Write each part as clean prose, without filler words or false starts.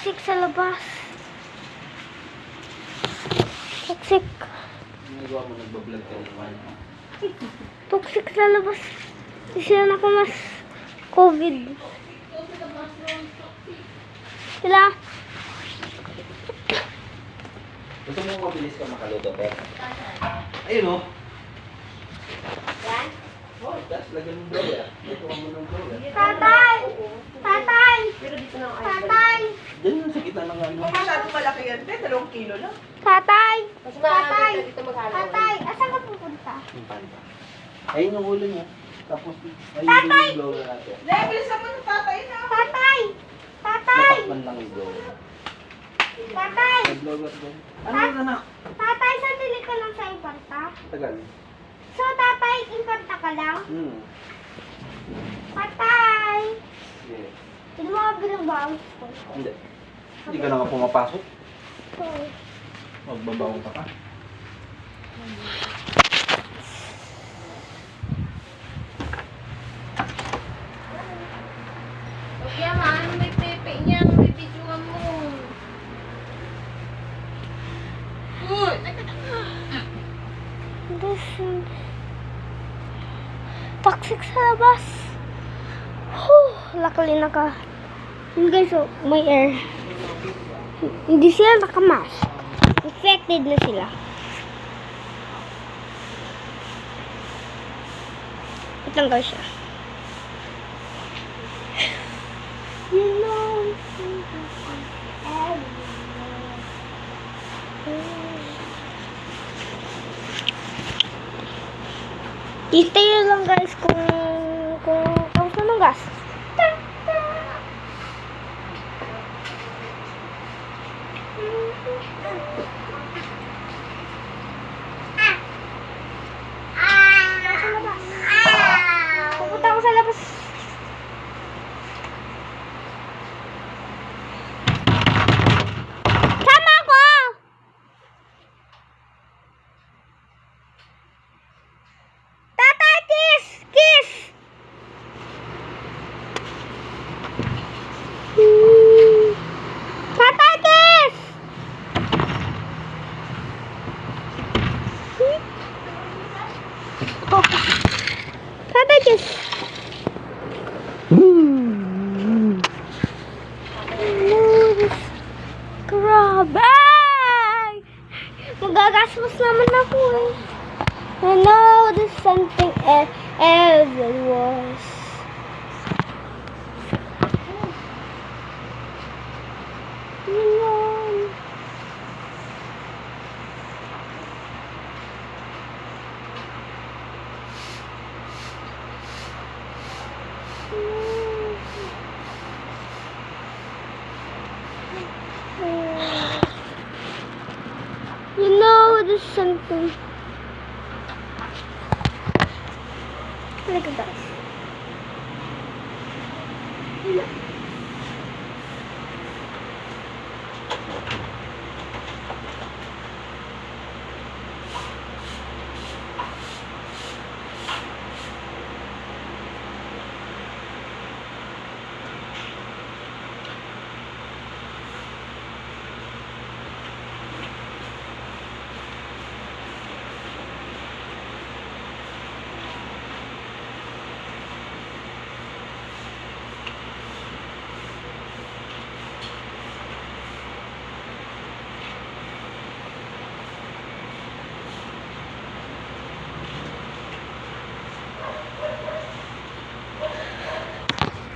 Toxic sa labas. Toxic. Nagawa mo, nagbablog ka naman. Toxic sa labas. Hindi sila nakamas. COVID. Sila. Gusto mo mabilis ka makaluto, Pep? Ayun, oh. Yan. Oh, tapos lagyan mo blower. Ito ka mo ng blower. Tatay! Tatay! Pero dito na ang Tatay! Diyan yung sa kita ng ano. Kung masyadong malaki yan, 2 kilo lang. Tatay! Mas Tatay! dito maghalo. Tatay! Asan ka pupunta? Yung panta. Ayun yung ulo niya. Tapos, ayun Tatay! yung blower natin. Level sa mga tatay na. Tatay! Tatay! Natakpan lang yung blower. Tatay! May blower doon. Ano yun, anak? Tatay, sandali ka lang sa impanta. Tagal. So, tatay, impanta ka lang? Tatay! Yes. Hindi mo ka binabawas ko. Hindi. Hindi ka na nga pumapasok. So, Magbabaon pa ka. Huwag yaman, may pepe niya, may videoan mo. Uy! this is... Toxic sa labas. Luckily naka... Yun guys, oh, may air. Hindi sila nakamask. Infected na sila. Itanggal siya. You know, hintay nyo lang guys kung saan ang gas. Pupunta ako sa labas. Sama ako! Tata, kiss! Kiss! Tata, kiss! Oh. Tata, kiss! Grabe! Magagastos naman ako eh. I know there's something else it was. You know. You know there's something. Look at that.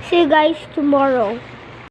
See you guys tomorrow.